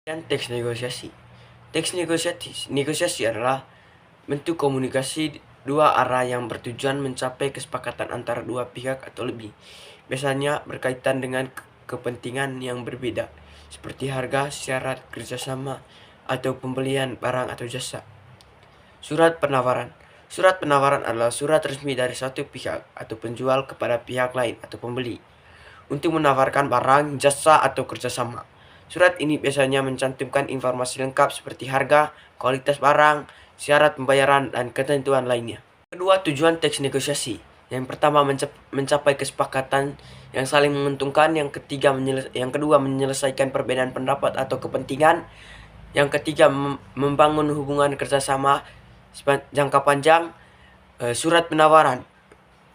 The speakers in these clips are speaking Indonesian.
Dan teks negosiasi. Teks negosiasi adalah bentuk komunikasi dua arah yang bertujuan mencapai kesepakatan antara dua pihak atau lebih. Biasanya berkaitan dengan kepentingan yang berbeda, seperti harga, syarat kerjasama, atau pembelian barang atau jasa. Surat penawaran. Surat penawaran adalah surat resmi dari satu pihak atau penjual kepada pihak lain atau pembeli untuk menawarkan barang, jasa, atau kerjasama. Surat ini biasanya mencantumkan informasi lengkap seperti harga, kualitas barang, syarat pembayaran, dan ketentuan lainnya. Kedua, tujuan teks negosiasi. Yang pertama mencapai kesepakatan yang saling menguntungkan, yang kedua menyelesaikan perbedaan pendapat atau kepentingan, yang ketiga membangun hubungan kerjasama jangka panjang. Surat penawaran.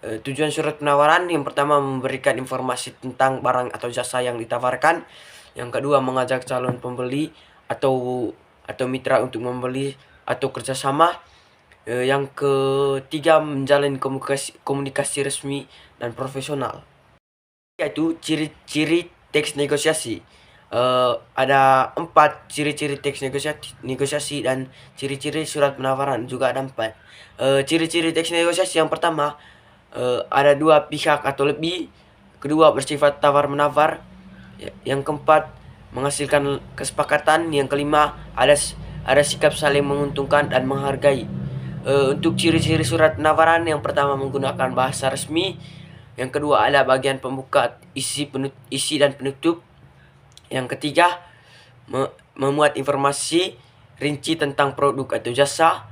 Tujuan surat penawaran yang pertama memberikan informasi tentang barang atau jasa yang ditawarkan. Yang kedua mengajak calon pembeli atau mitra untuk membeli atau kerjasama. Yang ketiga menjalin komunikasi resmi dan profesional. Yaitu ciri-ciri teks negosiasi. Ada 4 ciri-ciri teks negosiasi dan ciri-ciri surat penawaran juga ada 4. Ciri-ciri teks negosiasi yang pertama, ada dua pihak atau lebih. Kedua bersifat tawar-menawar. Yang keempat menghasilkan kesepakatan. Yang kelima ada sikap saling menguntungkan dan menghargai. Untuk ciri-ciri surat penawaran, yang pertama menggunakan bahasa resmi. Yang kedua ada bagian pembuka, isi dan penutup. Yang ketiga memuat informasi rinci tentang produk atau jasa.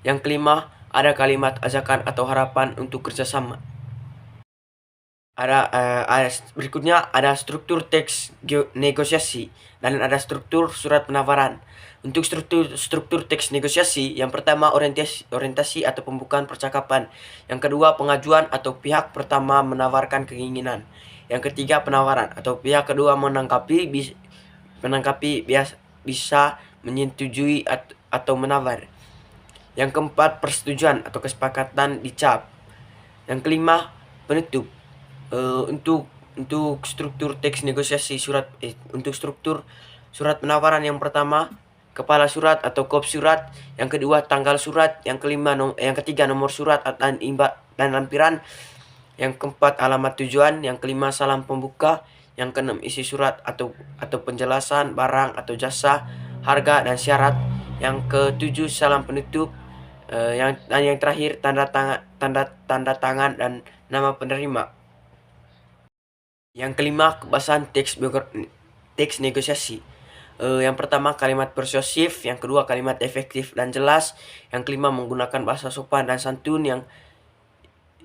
Yang kelima ada kalimat ajakan atau harapan untuk kerjasama. Berikutnya ada struktur teks negosiasi dan ada struktur surat penawaran. Untuk struktur teks negosiasi, yang pertama orientasi atau pembukaan percakapan. Yang kedua pengajuan atau pihak pertama menawarkan keinginan. Yang ketiga penawaran atau pihak kedua menangkapi bisa menyetujui atau menawar. Yang keempat persetujuan atau kesepakatan dicap. Yang kelima penutup. Untuk struktur teks negosiasi untuk struktur surat penawaran, yang pertama kepala surat atau kop surat, yang kedua tanggal surat, yang ketiga nomor surat dan lampiran, yang keempat alamat tujuan, yang kelima salam pembuka, yang keenam isi surat atau penjelasan barang atau jasa, harga dan syarat, yang ketujuh salam penutup, yang terakhir tanda tangan dan nama penerima. Yang kelima kebahasan teks negosiasi. Yang pertama kalimat persuasif, yang kedua kalimat efektif dan jelas, yang kelima menggunakan bahasa sopan dan santun,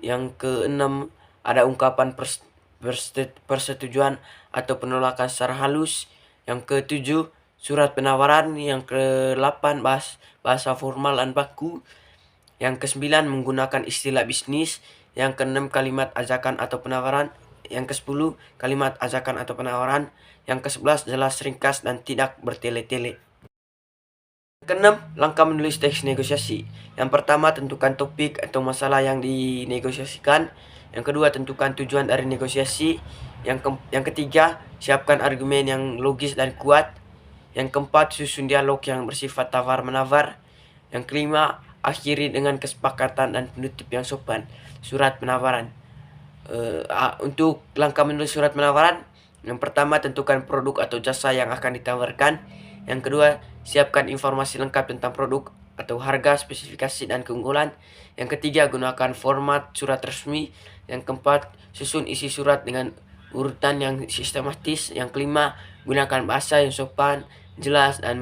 yang keenam ada ungkapan persetujuan atau penolakan secara halus, yang ketujuh surat penawaran, yang kedelapan bahasa formal dan baku, yang kesembilan menggunakan istilah bisnis, yang keenam kalimat ajakan atau penawaran, yang ke-10 kalimat ajakan atau penawaran, yang ke-11 jelas, ringkas, dan tidak bertele-tele. Yang keenam, langkah menulis teks negosiasi. Yang pertama, tentukan topik atau masalah yang dinegosiasikan. Yang kedua, tentukan tujuan dari negosiasi. Yang ketiga, siapkan argumen yang logis dan kuat. Yang keempat, susun dialog yang bersifat tawar-menawar. Yang kelima, akhiri dengan kesepakatan dan penutup yang sopan. Surat penawaran. Untuk langkah menulis surat penawaran, yang pertama tentukan produk atau jasa yang akan ditawarkan. Yang kedua, siapkan informasi lengkap tentang produk atau harga, spesifikasi dan keunggulan. Yang ketiga, gunakan format surat resmi. Yang keempat, susun isi surat dengan urutan yang sistematis. Yang kelima, gunakan bahasa yang sopan, jelas dan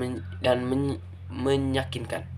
meyakinkan.